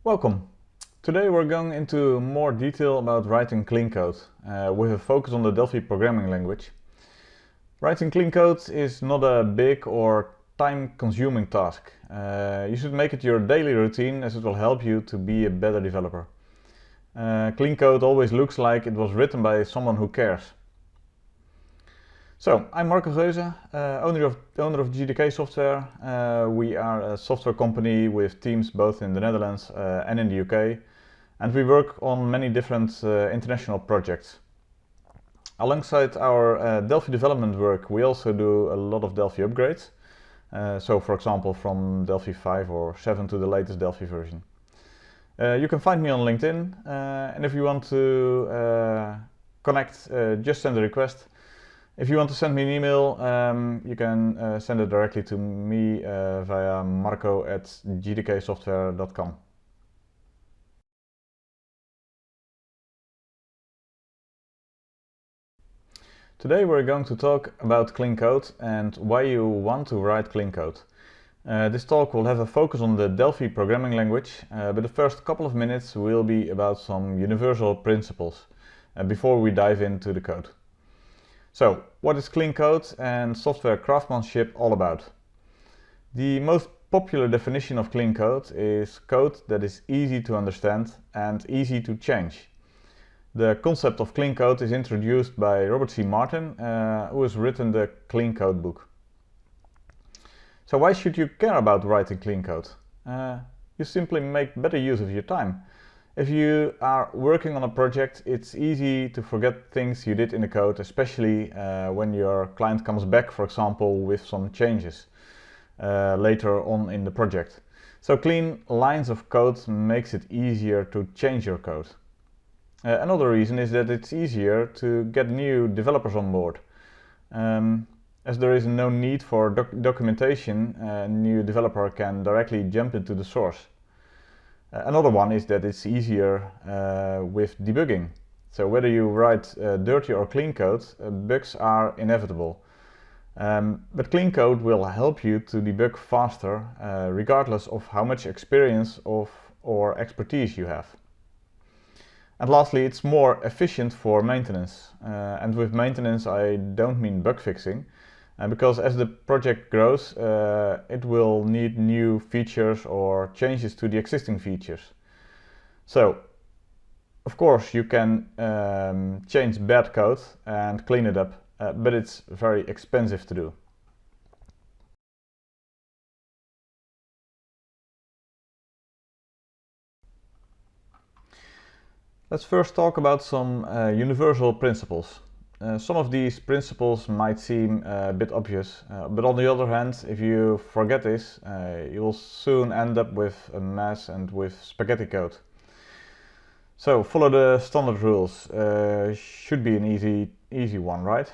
Welcome. Today we're going into more detail about writing clean code with a focus on the Delphi programming language. Writing clean code is not a big or time-consuming task. You should make it your daily routine as it will help you to be a better developer. Clean code always looks like it was written by someone who cares. So, I'm Marco Geuze, owner of GDK Software. We are a software company with teams both in the Netherlands and in the UK, and we work on many different international projects. Alongside our Delphi development work, we also do a lot of Delphi upgrades. So, for example, from Delphi 5 or 7 to the latest Delphi version. You can find me on LinkedIn, and if you want to connect, just send a request. If you want to send me an email, you can send it directly to me via marco@gdksoftware.com. Today we're going to talk about clean code and why you want to write clean code. This talk will have a focus on the Delphi programming language, but the first couple of minutes will be about some universal principles before we dive into the code. So, what is clean code and software craftsmanship all about? The most popular definition of clean code is code that is easy to understand and easy to change. The concept of clean code is introduced by Robert C. Martin, who has written the Clean Code book. So why should you care about writing clean code? You simply make better use of your time. If you are working on a project, it's easy to forget things you did in the code, especially when your client comes back, for example, with some changes later on in the project. So clean lines of code makes it easier to change your code. Another reason is that it's easier to get new developers on board. As there is no need for documentation, a new developer can directly jump into the source. Another one is that it's easier with debugging. So whether you write dirty or clean code, bugs are inevitable. But clean code will help you to debug faster, regardless of how much experience or expertise you have. And lastly, it's more efficient for maintenance. And with maintenance, I don't mean bug fixing, because as the project grows, it will need new features or changes to the existing features. So, of course, you can change bad code and clean it up, but it's very expensive to do. Let's first talk about some universal principles. Some of these principles might seem a bit obvious, but on the other hand, if you forget this, you will soon end up with a mess and with spaghetti code. So follow the standard rules. Should be an easy one, right?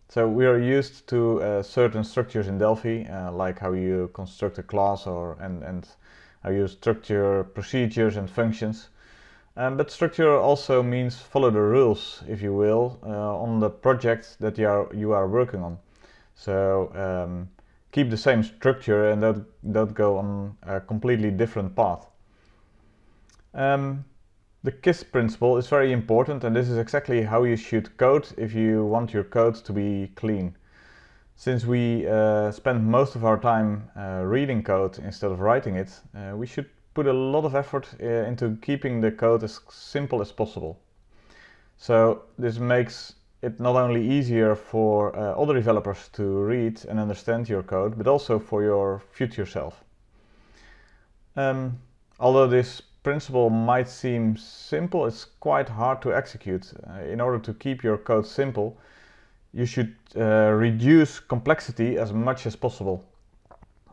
So we are used to certain structures in Delphi, like how you construct a class and how you structure procedures and functions. But structure also means follow the rules, if you will, on the project that you are working on. So keep the same structure and don't go on a completely different path. The KISS principle is very important, and this is exactly how you should code if you want your code to be clean. Since we spend most of our time reading code instead of writing it, we should put a lot of effort into keeping the code as simple as possible. So this makes it not only easier for other developers to read and understand your code, but also for your future self. Although this principle might seem simple, it's quite hard to execute. In order to keep your code simple, you should reduce complexity as much as possible.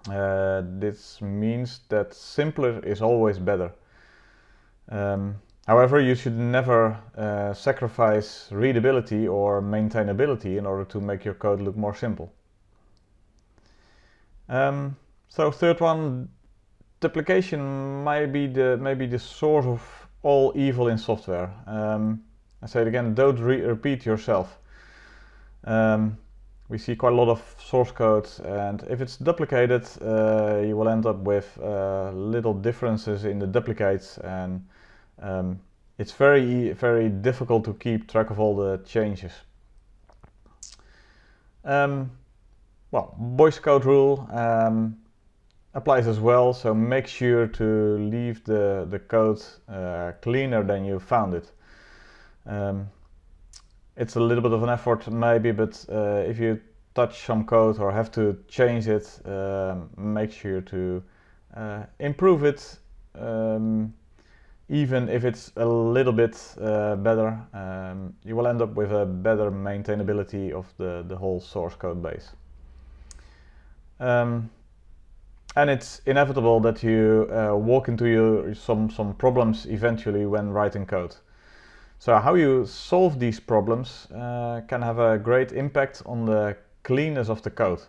This means that simpler is always better. However, you should never sacrifice readability or maintainability in order to make your code look more simple. So third one, duplication might be the source of all evil in software. I say it again, don't repeat yourself. we see quite a lot of source code, and if it's duplicated, you will end up with little differences in the duplicates, and it's very difficult to keep track of all the changes. Well, Boy's code rule applies as well, so make sure to leave the code cleaner than you found it. It's a little bit of an effort maybe, but if you touch some code or have to change it, make sure to improve it, even if it's a little bit better. You will end up with a better maintainability of the whole source code base. And it's inevitable that you walk into some problems eventually when writing code. So how you solve these problems can have a great impact on the cleanness of the code.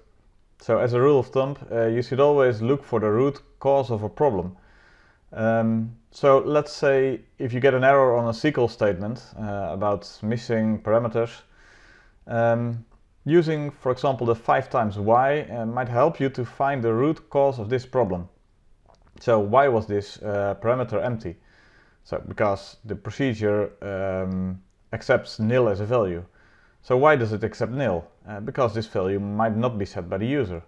So as a rule of thumb, you should always look for the root cause of a problem. So let's say if you get an error on a SQL statement about missing parameters, using, for example, the 5 times why might help you to find the root cause of this problem. So why was this parameter empty? So because the procedure accepts nil as a value. So why does it accept nil? Because this value might not be set by the user.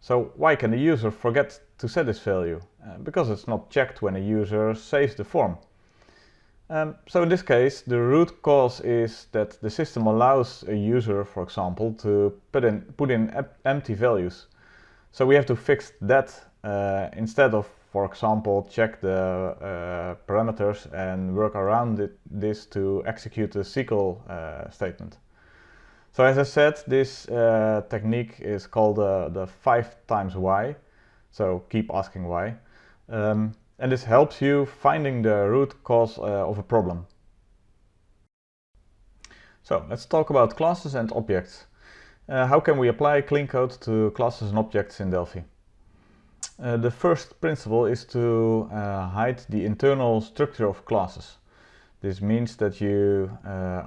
So why can the user forget to set this value? Because it's not checked when a user saves the form. So in this case, the root cause is that the system allows a user, for example, to put in empty values. So we have to fix that instead of, for example, check the parameters and work around this to execute a SQL statement. So as I said, this technique is called the 5 times why. So keep asking why. And this helps you finding the root cause of a problem. So let's talk about classes and objects. How can we apply clean code to classes and objects in Delphi? The first principle is to hide the internal structure of classes. This means that you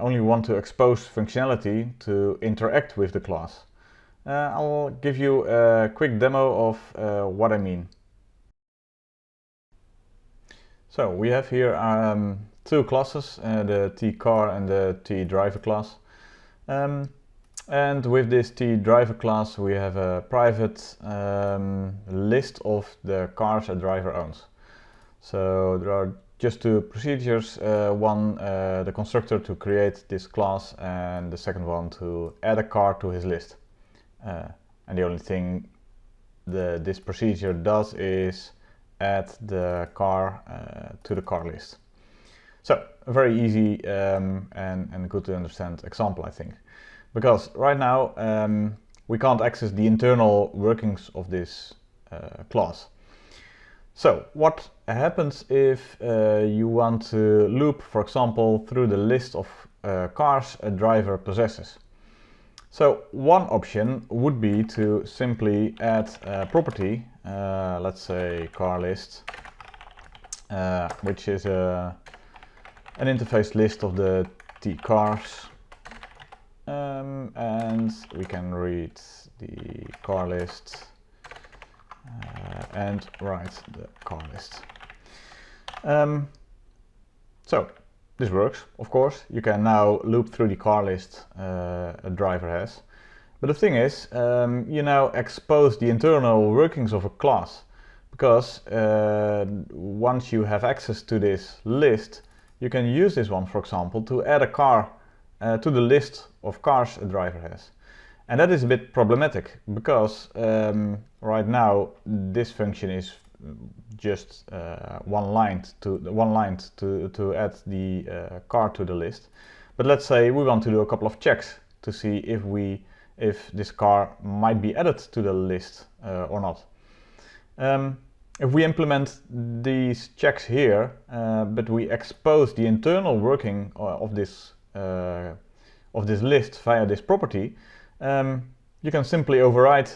only want to expose functionality to interact with the class. I'll give you a quick demo of what I mean. So we have here 2 classes, the tCar and the tDriver class. And with this tDriver class we have a private list of the cars a driver owns. So there are just 2 procedures, one the constructor to create this class and the second one to add a car to his list. And the only thing this procedure does is add the car to the car list. So a very easy and good to understand example, I think. Because right now we can't access the internal workings of this class. So what happens if you want to loop, for example, through the list of cars a driver possesses? So one option would be to simply add a property, let's say car list, which is an interface list of the tCars. And we can read the car list and write the car list. So this works, of course. You can now loop through the car list a driver has. But the thing is, you now expose the internal workings of a class, because once you have access to this list, you can use this one, for example, to add a car to the list of cars a driver has. And that is a bit problematic, because right now this function is just one line to add the car to the list. But let's say we want to do a couple of checks to see if this car might be added to the list or not. If we implement these checks here, but we expose the internal working of this list via this property, you can simply override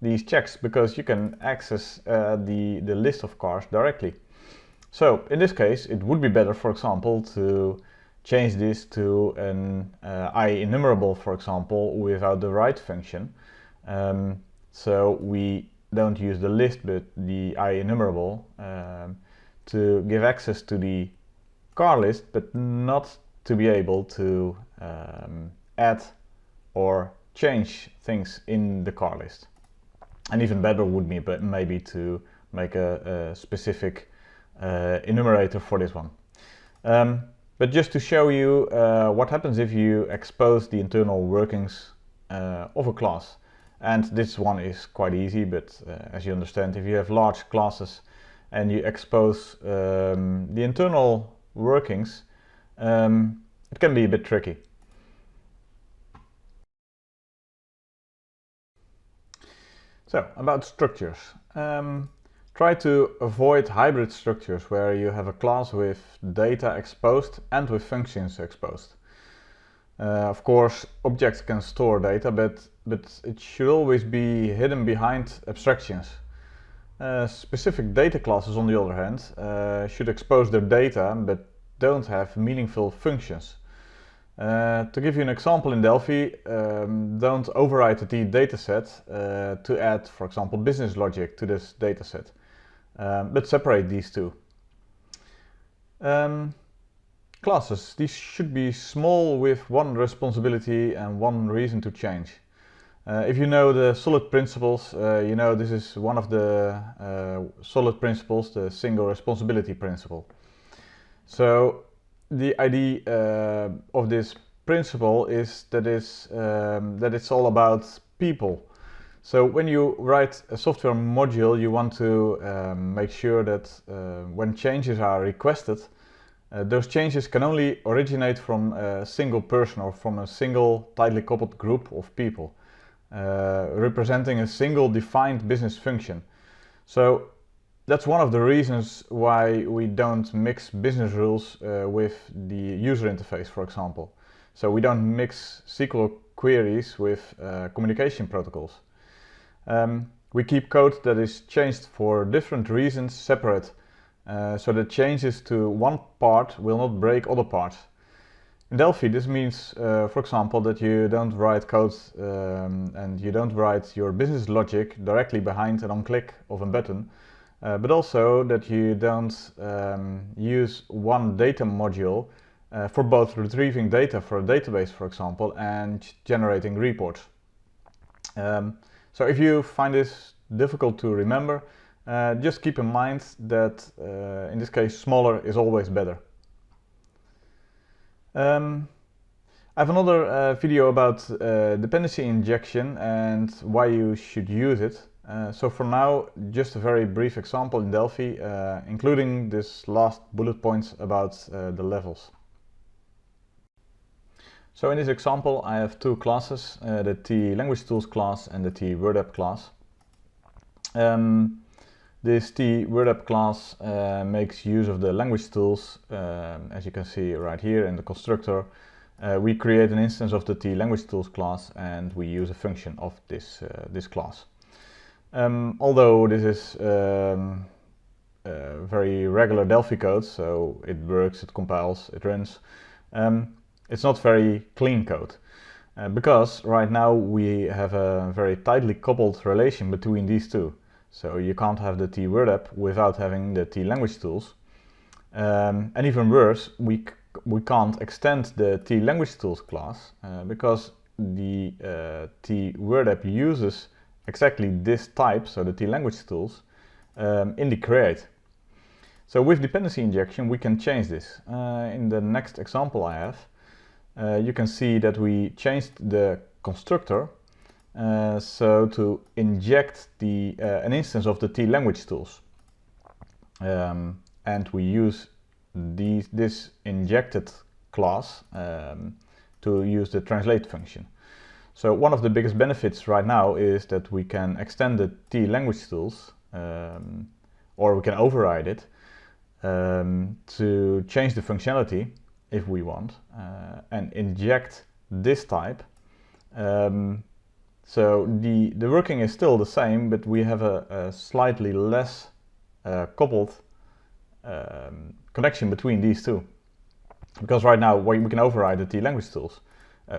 these checks, because you can access the list of cars directly. So in this case, it would be better, for example, to change this to an IEnumerable, for example, without the write function. So we don't use the list but the IEnumerable to give access to the car list, but not to be able to add or change things in the car list. And even better would be maybe to make a specific enumerator for this one. But just to show you what happens if you expose the internal workings of a class. And this one is quite easy, but as you understand, if you have large classes and you expose the internal workings, it can be a bit tricky. So, about structures. Try to avoid hybrid structures where you have a class with data exposed and with functions exposed. Of course, objects can store data, but it should always be hidden behind abstractions. Specific data classes, on the other hand, should expose their data but don't have meaningful functions. To give you an example in Delphi, don't override the dataset to add, for example, business logic to this dataset, but separate these two. Classes, these should be small with one responsibility and one reason to change. If you know the solid principles, you know this is one of the solid principles, the single responsibility principle. So the idea of this principle is that it's all about people. So when you write a software module, you want to make sure that when changes are requested, those changes can only originate from a single person or from a single tightly coupled group of people, representing a single defined business function. So that's one of the reasons why we don't mix business rules with the user interface, for example. So we don't mix SQL queries with communication protocols. We keep code that is changed for different reasons separate, so that changes to one part will not break other parts. In Delphi, this means, for example, that you don't write code and you don't write your business logic directly behind an on-click of a button, but also that you don't use one data module for both retrieving data for a database, for example, and generating reports. So if you find this difficult to remember, just keep in mind that in this case smaller is always better. I have another video about dependency injection and why you should use it. So for now, just a very brief example in Delphi, including this last bullet points about the levels. So in this example, I have two classes, the T language tools class and the T word app class. This T word app class makes use of the language tools, as you can see right here in the constructor. We create an instance of the T language tools class and we use a function of this class. Although this is very regular Delphi code, so it works, it compiles, it runs, it's not very clean code. Because right now we have a very tightly coupled relation between these two. So you can't have the T word app without having the T language tools. And even worse, we can't extend the T language tools class because the T word app uses exactly this type, so the T language tools, in the create. So with dependency injection we can change this. In the next example I have, you can see that we changed the constructor so to inject an instance of the T language tools. And we use this injected class to use the translate function. So one of the biggest benefits right now is that we can extend the T language tools, or we can override it to change the functionality if we want, and inject this type. So the working is still the same, but we have a slightly less coupled connection between these two. because right now we can override the T language tools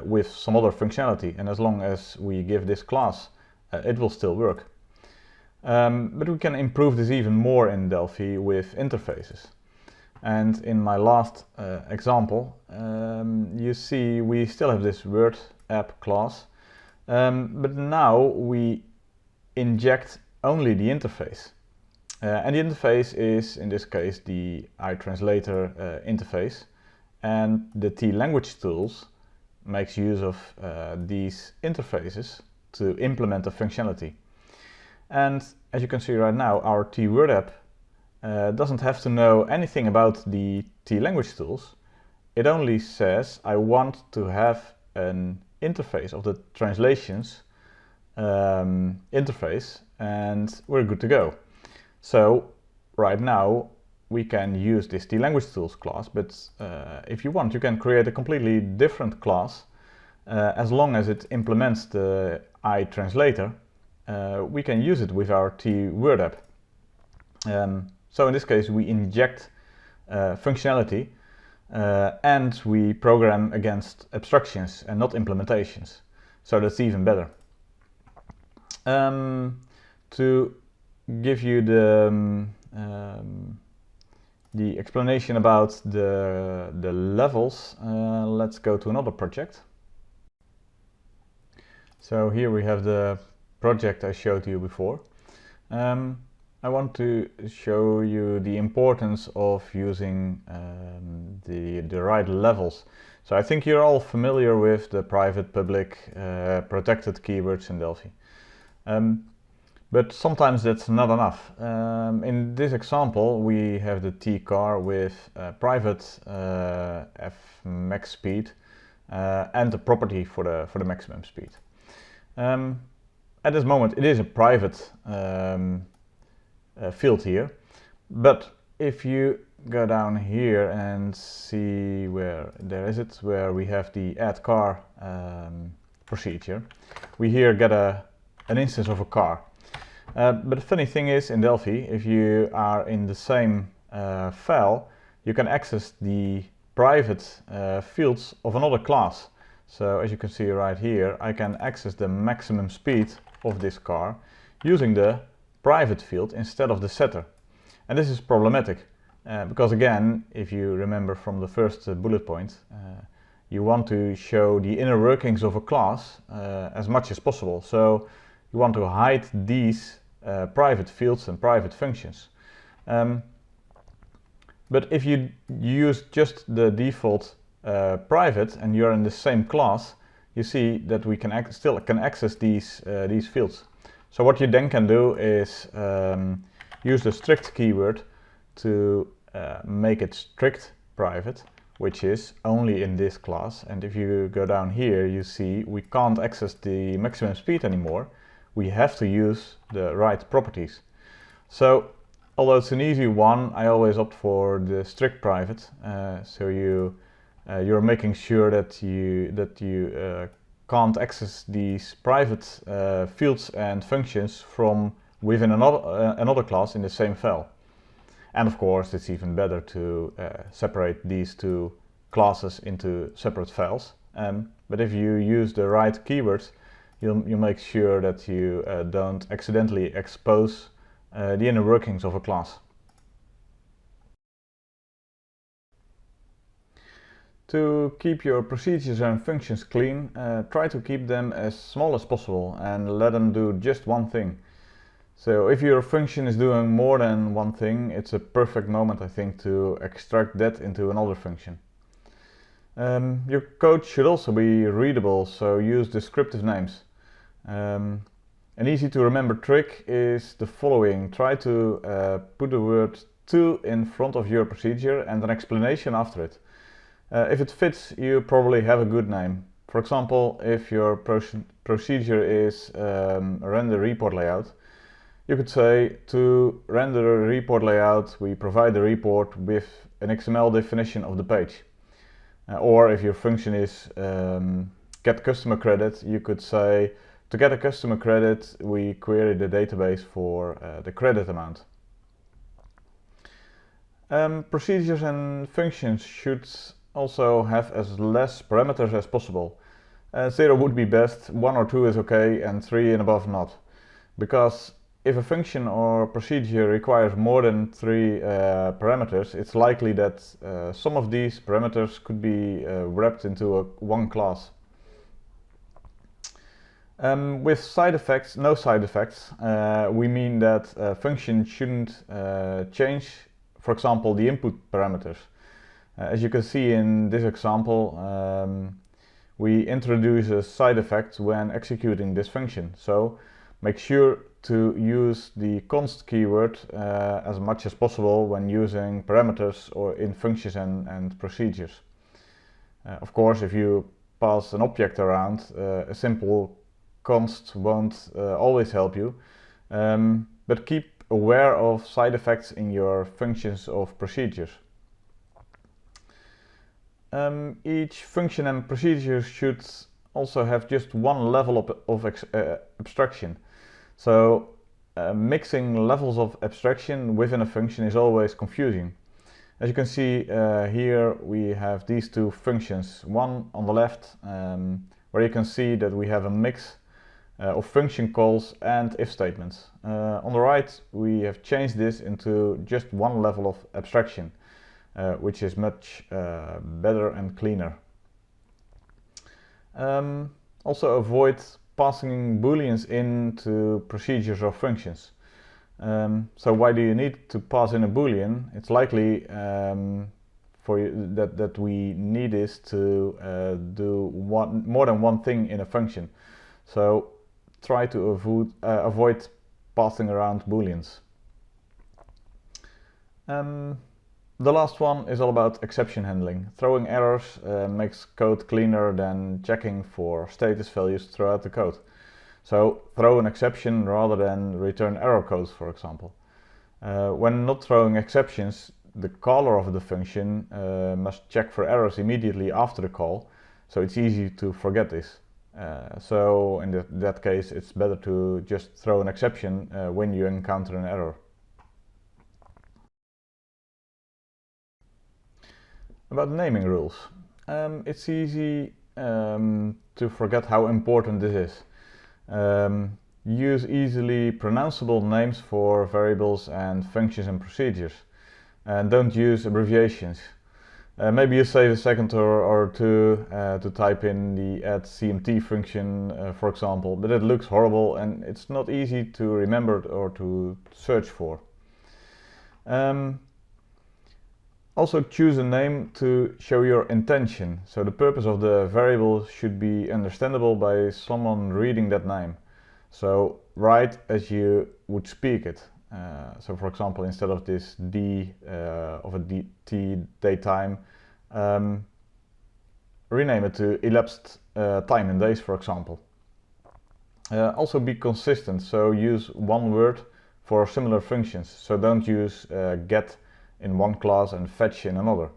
with some other functionality, and as long as we give this class, it will still work. But we can improve this even more in Delphi with interfaces. And in my last example, you see we still have this Word app class, but now we inject only the interface. And the interface is, in this case, the iTranslator interface, and the T language tools makes use of these interfaces to implement the functionality. And as you can see right now, our T Word app doesn't have to know anything about the T language tools. It only says I want to have an interface of the translations interface, and we're good to go. So right now we can use this T language tools class, but if you want, you can create a completely different class as long as it implements the iTranslator. We can use it with our T Word app. So in this case, we inject functionality and we program against abstractions and not implementations. So that's even better. To give you the explanation about the levels, let's go to another project. So here we have the project I showed you before. I want to show you the importance of using the right levels. So I think you're all familiar with the private, public, protected keywords in Delphi. But sometimes that's not enough. In this example, we have the T car with private F max speed and the property for the maximum speed. At this moment, it is a private field here, but if you go down here and see where where we have the add car procedure, we here get an instance of a car. But the funny thing is, in Delphi, if you are in the same file, you can access the private fields of another class. So as you can see right here, I can access the maximum speed of this car using the private field instead of the setter. And this is problematic because, again, if you remember from the first bullet point, you want to show the inner workings of a class as much as possible. So you want to hide these private fields and private functions. But if you use just the default private and you're in the same class, you see that we can still access these fields. So what you then can do is use the strict keyword to make it strict private, which is only in this class. And if you go down here, you see we can't access the maximum speed anymore. We have to use the right properties. So although it's an easy one, I always opt for the strict private. So you're making sure that you can't access these private fields and functions from within another class in the same file. And of course, it's even better to separate these two classes into separate files. But if you use the right keywords, you make sure that you don't accidentally expose the inner workings of a class. To keep your procedures and functions clean, try to keep them as small as possible and let them do just one thing. So if your function is doing more than one thing, it's a perfect moment, I think, to extract that into another function. Your code should also be readable, so use descriptive names. An easy to remember trick is the following. Try to put the word to in front of your procedure and an explanation after it. If it fits, you probably have a good name. For example, if your procedure is render report layout, you could say, to render a report layout, we provide the report with an XML definition of the page. Or if your function is get customer credit, you could say, to get a customer credit, we query the database for the credit amount. Procedures and functions should also have as less parameters as possible. 0 would be best, 1 or 2 is okay, and 3 and above not. Because if a function or procedure requires more than 3 parameters, it's likely that some of these parameters could be wrapped into one class. With side effects, no side effects, we mean that a function shouldn't change, for example, the input parameters. As you can see in this example, we introduce a side effect when executing this function. So make sure to use the const keyword as much as possible when using parameters or in functions and procedures. Of course, if you pass an object around, a simple const won't always help you, but keep aware of side effects in your functions of procedures. Each function and procedure should also have just one level of abstraction. So mixing levels of abstraction within a function is always confusing. As you can see here, we have these two functions. One on the left, where you can see that we have a mix of function calls and if statements. On the right, we have changed this into just one level of abstraction, which is much better and cleaner. Also avoid passing booleans into procedures or functions. So why do you need to pass in a boolean? It's likely for you that we need this to do more than one thing in a function. So try to avoid passing around booleans. The last one is all about exception handling. Throwing errors makes code cleaner than checking for status values throughout the code. So throw an exception rather than return error codes, for example. When not throwing exceptions, the caller of the function must check for errors immediately after the call, so it's easy to forget this. So in that case, it's better to just throw an exception when you encounter an error. About naming rules. It's easy to forget how important this is. Use easily pronounceable names for variables and functions and procedures. And don't use abbreviations. Maybe you save a second or two to type in the add CMT function, for example, but it looks horrible and it's not easy to remember or to search for. Also choose a name to show your intention. So the purpose of the variable should be understandable by someone reading that name. So write as you would speak it. So for example, instead of this D of a DT daytime, rename it to elapsed time in days, for example. Also be consistent, so use one word for similar functions. So don't use get in one class and fetch in another.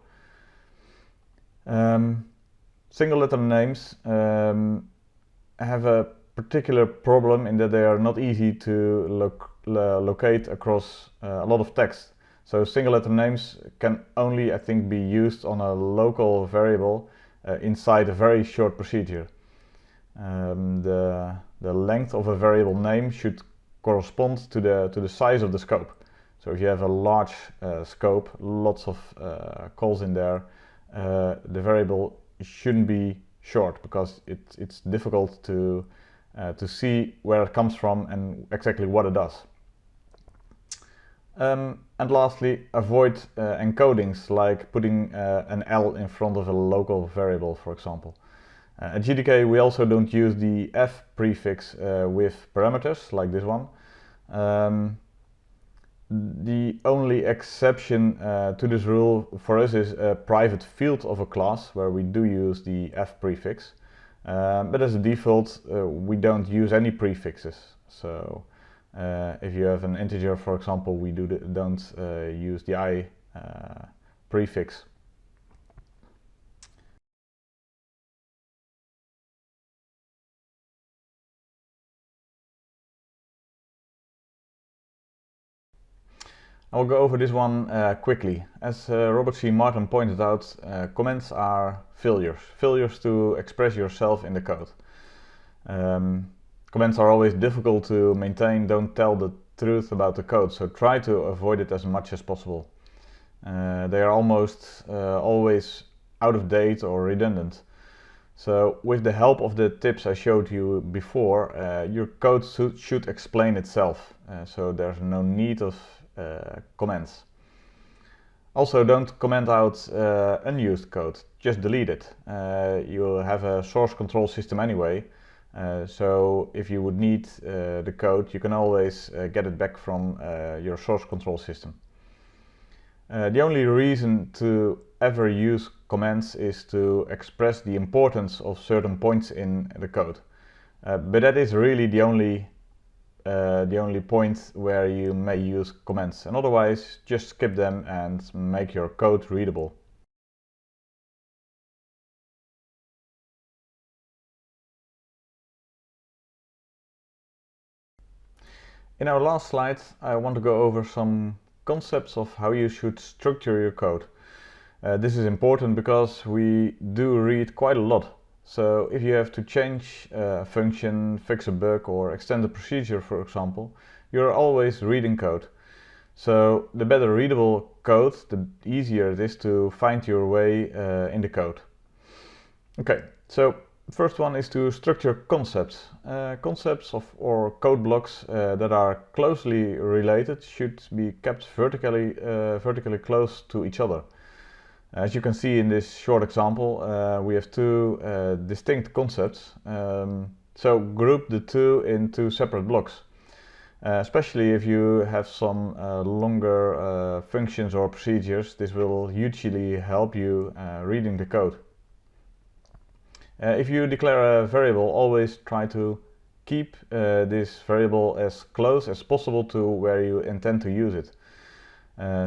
Single letter names have a particular problem in that they are not easy to locate across a lot of text. So single letter names can only, I think, be used on a local variable inside a very short procedure. The length of a variable name should correspond to the size of the scope. So if you have a large scope, lots of calls in there, the variable shouldn't be short because it's difficult to see where it comes from and exactly what it does. And lastly, avoid encodings like putting an L in front of a local variable, for example. At GTK we also don't use the F prefix with parameters like this one. The only exception to this rule for us is a private field of a class where we do use the F prefix. But as a default, we don't use any prefixes. So if you have an integer, for example, we don't use the I prefix. I'll go over this one quickly. As Robert C. Martin pointed out, comments are failures to express yourself in the code. Comments are always difficult to maintain, don't tell the truth about the code, so try to avoid it as much as possible. They are almost always out of date or redundant. So with the help of the tips I showed you before, your code should explain itself, so there's no need of comments. Also, don't comment out unused code, just delete it. You'll have a source control system anyway, so if you would need the code, you can always get it back from your source control system. The only reason to ever use comments is to express the importance of certain points in the code. But that is really the only point where you may use comments, and otherwise just skip them and make your code readable. In our last slide, I want to go over some concepts of how you should structure your code. This is important because we do read quite a lot. So if you have to change a function, fix a bug, or extend a procedure, for example, you're always reading code. So the better readable code, the easier it is to find your way in the code. Okay, so the first one is to structure concepts. Concepts or code blocks that are closely related should be kept vertically close to each other. As you can see in this short example, we have two distinct concepts, so group the two in two separate blocks. Especially if you have some longer functions or procedures, this will hugely help you reading the code. If you declare a variable, always try to keep this variable as close as possible to where you intend to use it.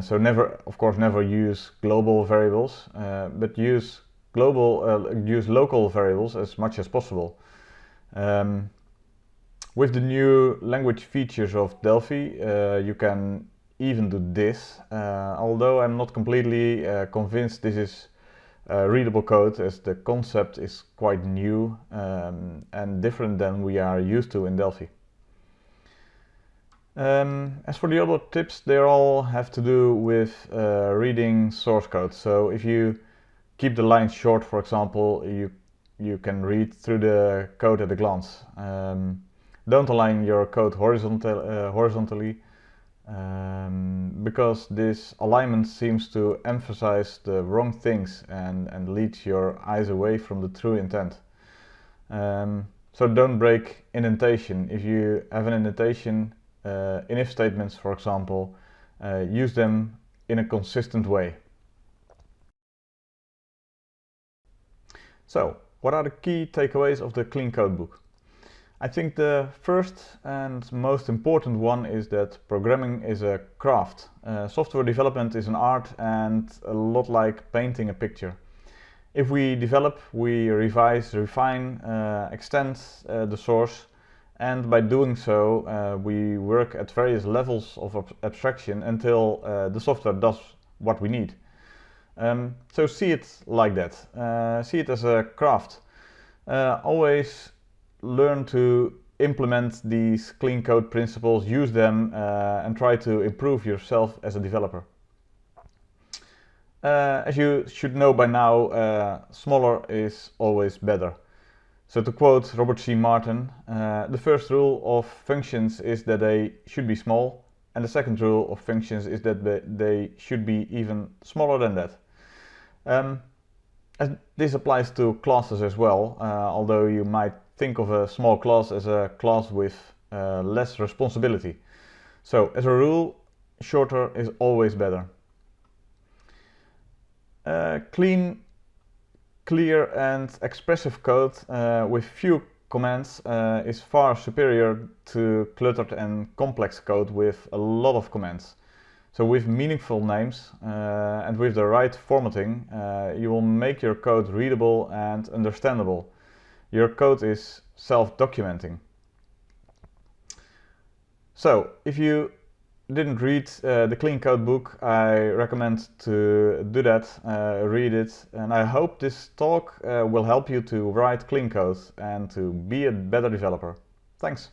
So never use global variables, but use local variables as much as possible. With the new language features of Delphi, you can even do this, although I'm not completely convinced this is readable code, as the concept is quite new and different than we are used to in Delphi. As for the other tips, they all have to do with reading source code. So if you keep the lines short, for example, you can read through the code at a glance. Don't align your code horizontally, because this alignment seems to emphasize the wrong things and leads your eyes away from the true intent. So don't break indentation. If you have an indentation in if statements, for example, use them in a consistent way. So, what are the key takeaways of the Clean Code book? I think the first and most important one is that programming is a craft. Software development is an art, and a lot like painting a picture. If we develop, we revise, refine, extend the source, and by doing so we work at various levels of abstraction until the software does what we need. So see it like that. See it as a craft. Always learn to implement these clean code principles, use them, and try to improve yourself as a developer. As you should know by now, smaller is always better. So to quote Robert C. Martin, the first rule of functions is that they should be small, and the second rule of functions is that they should be even smaller than that. As this applies to classes as well, although you might think of a small class as a class with less responsibility. So as a rule, shorter is always better. Clean, clear and expressive code with few commands is far superior to cluttered and complex code with a lot of commands. So with meaningful names and with the right formatting, you will make your code readable and understandable. Your code is self-documenting. So if you didn't read the Clean Code book, I recommend to do that, read it, and I hope this talk will help you to write clean code and to be a better developer. Thanks.